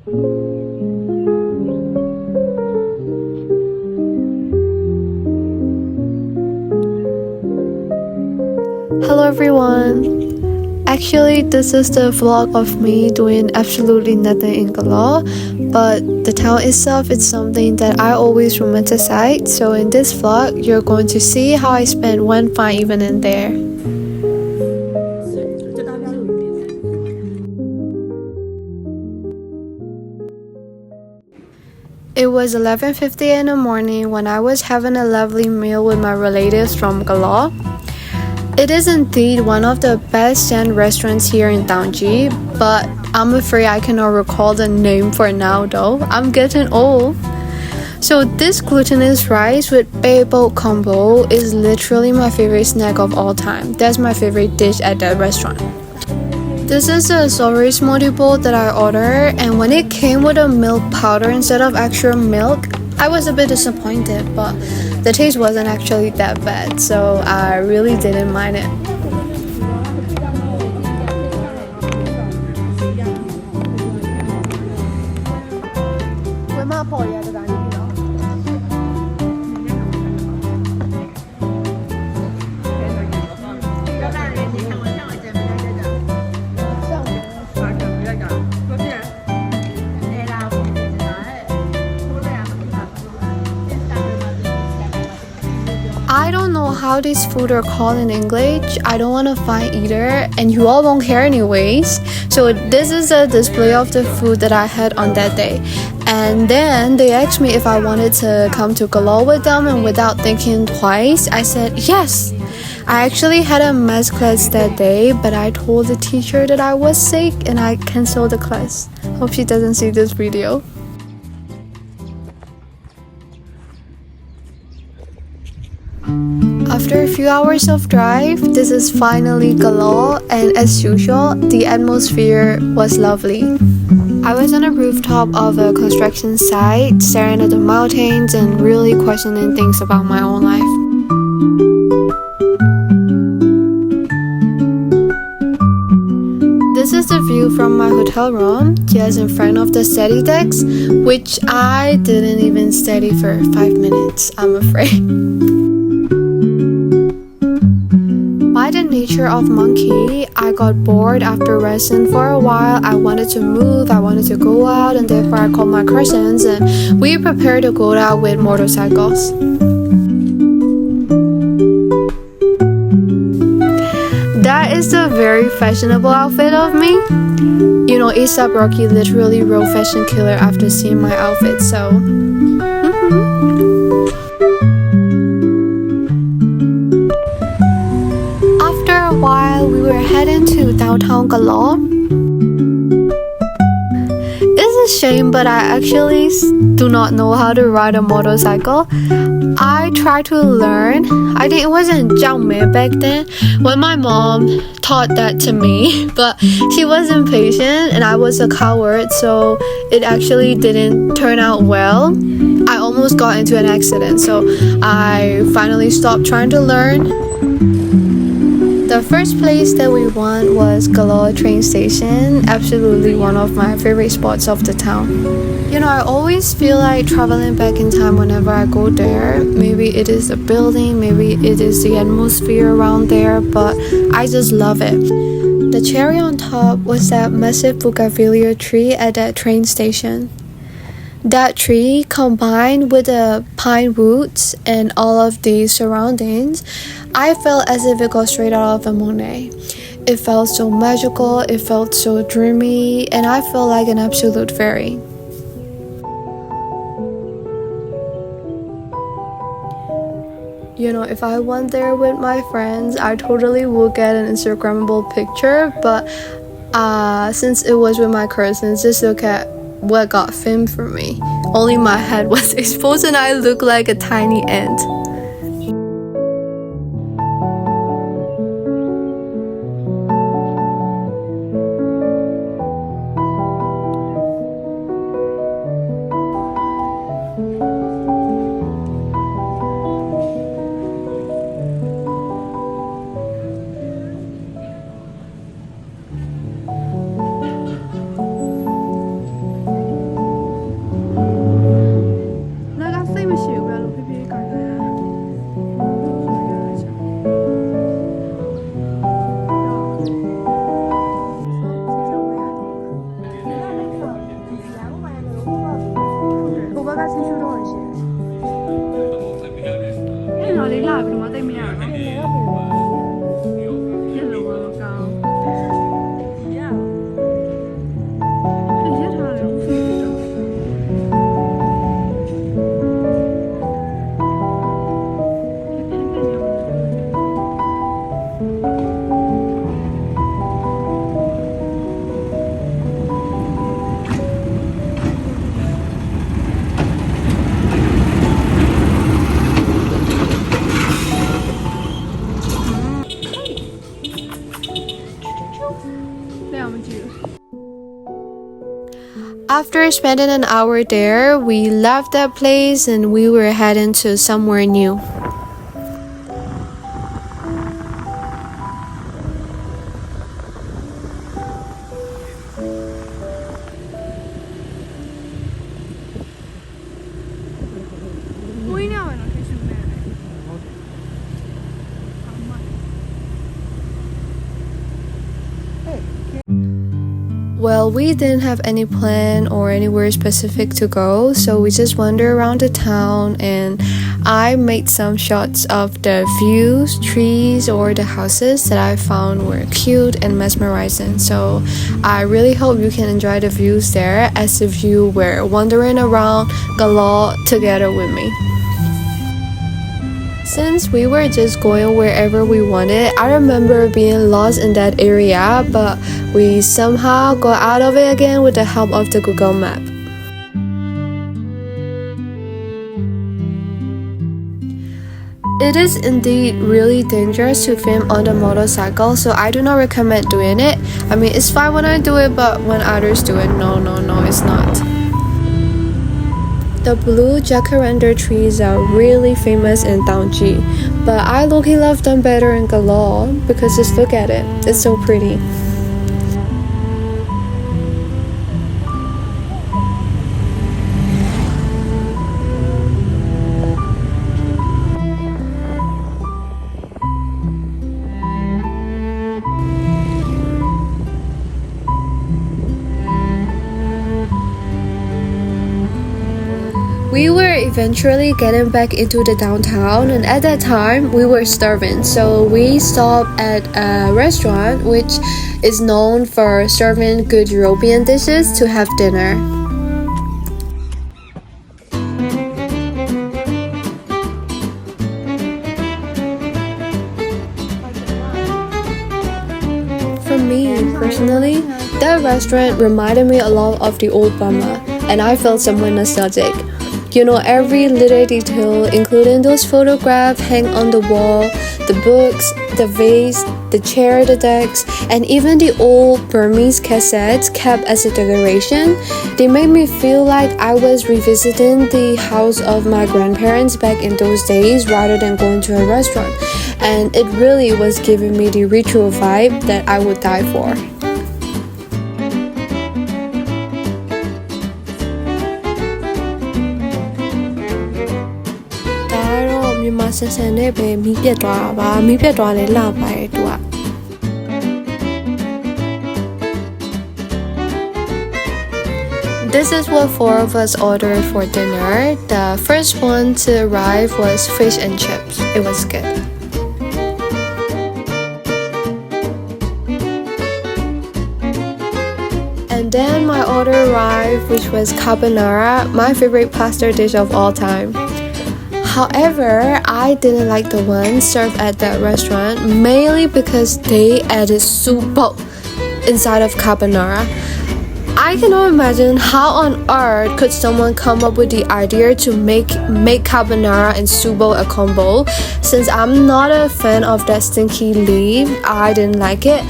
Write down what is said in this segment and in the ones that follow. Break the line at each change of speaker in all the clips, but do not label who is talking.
Hello everyone! Actually, this is the vlog of me doing absolutely nothing in Galore, but the town itself is something that I always romanticize, so in this vlog, you're going to see how I spent one fine evening there. It was 11:50 in the morning when I was having a lovely meal with my relatives from Kalaw. It is indeed one of the best Zen restaurants here in Taungji, but I'm afraid I cannot recall the name for now though. I'm getting old. So this glutinous rice with paper combo is literally my favorite snack of all time. That's my favorite dish at that restaurant. This is a strawberry smoothie bowl that I ordered, and when it came with a milk powder instead of actual milk, I was a bit disappointed, but the taste wasn't actually that bad, so I really didn't mind it. I don't know how these food are called in English. I don't want to find either, and you all won't care anyways. So this is a display of the food that I had on that day. And then they asked me if I wanted to come to Galore with them, and without thinking twice, I said yes. I actually had a math class that day, but I told the teacher that I was sick and I canceled the class. Hope she doesn't see this video. After a few hours of drive, this is finally Galore, and as usual, the atmosphere was lovely. I was on a rooftop of a construction site, staring at the mountains and really questioning things about my own life. This is the view from my hotel room, just in front of the study decks, which I didn't even study for 5 minutes, I'm afraid. By the nature of monkey, I got bored after resting for a while. I wanted to move, I wanted to go out, and therefore I called my cousins and we prepared to go out with motorcycles. That is a very fashionable outfit of me. You know, ASAP Rocky literally wrote fashion killer after seeing my outfit, so... While we were heading to downtown Galore. It's a shame, but I actually do not know how to ride a motorcycle. I tried to learn. I think it was in Jiangmei back then when my mom taught that to me, but she was impatient and I was a coward, so it actually didn't turn out well. I almost got into an accident, so I finally stopped trying to learn. The first place that we went was Galore train station, absolutely one of my favorite spots of the town. You know, I always feel like traveling back in time whenever I go there. Maybe it is the building, maybe it is the atmosphere around there, but I just love it. The cherry on top was that massive bougainvillea tree at that train station. That tree, combined with the pine woods and all of the surroundings, I felt as if it got straight out of a Monet. It felt so magical, it felt so dreamy, and I felt like an absolute fairy. You know, if I went there with my friends, I totally would get an Instagrammable picture, but since it was with my cousins, just look at what got filmed for me. Only my head was exposed and I looked like a tiny ant. After spending an hour there, we left that place and we were heading to somewhere new. Well, we didn't have any plan or anywhere specific to go, so we just wandered around the town and I made some shots of the views, trees, or the houses that I found were cute and mesmerizing. So I really hope you can enjoy the views there as if you were wandering around Galore together with me. Since we were just going wherever we wanted, I remember being lost in that area, but we somehow got out of it again with the help of the Google Map. It is indeed really dangerous to film on the motorcycle, so I do not recommend doing it. I mean, it's fine when I do it, but when others do it, no, it's not. The blue jacaranda trees are really famous in Taungji, but I low-key love them better in Kalaw because just look at it, it's so pretty. We were eventually getting back into the downtown, and at that time we were starving, so we stopped at a restaurant which is known for serving good European dishes to have dinner. For me personally, that restaurant reminded me a lot of the old Burma, and I felt somewhat nostalgic. You know, every little detail, including those photographs hang on the wall, the books, the vase, the chair, the decks, and even the old Burmese cassettes kept as a decoration, they made me feel like I was revisiting the house of my grandparents back in those days rather than going to a restaurant. And it really was giving me the ritual vibe that I would die for. This is what four of us ordered for dinner. The first one to arrive was fish and chips. It was good. And then my order arrived, which was carbonara, my favorite pasta dish of all time. However, I didn't like the one served at that restaurant, mainly because they added soup inside of carbonara. I cannot imagine how on earth could someone come up with the idea to make carbonara and soup a combo. Since I'm not a fan of that stinky leaf, I didn't like it.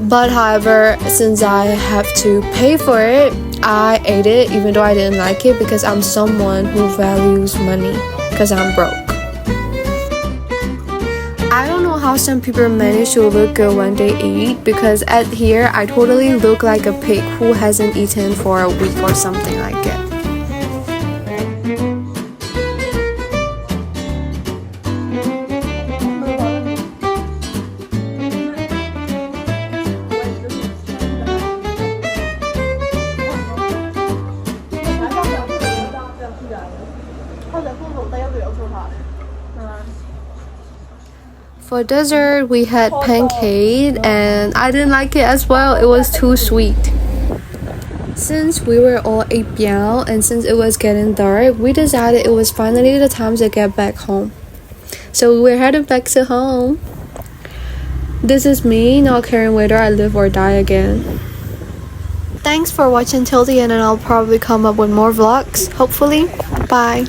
But however, since I have to pay for it, I ate it even though I didn't like it because I'm someone who values money. Because I'm broke. I don't know how some people manage to look good when they eat, because at here I totally look like a pig who hasn't eaten for a week or something like it. For dessert, we had pancake, and I didn't like it as well. It was too sweet. Since we were all ate biao, and since it was getting dark, we decided it was finally the time to get back home. So we're heading back to home. This is me, not caring whether I live or die again. Thanks for watching till the end, and I'll probably come up with more vlogs, hopefully. Bye.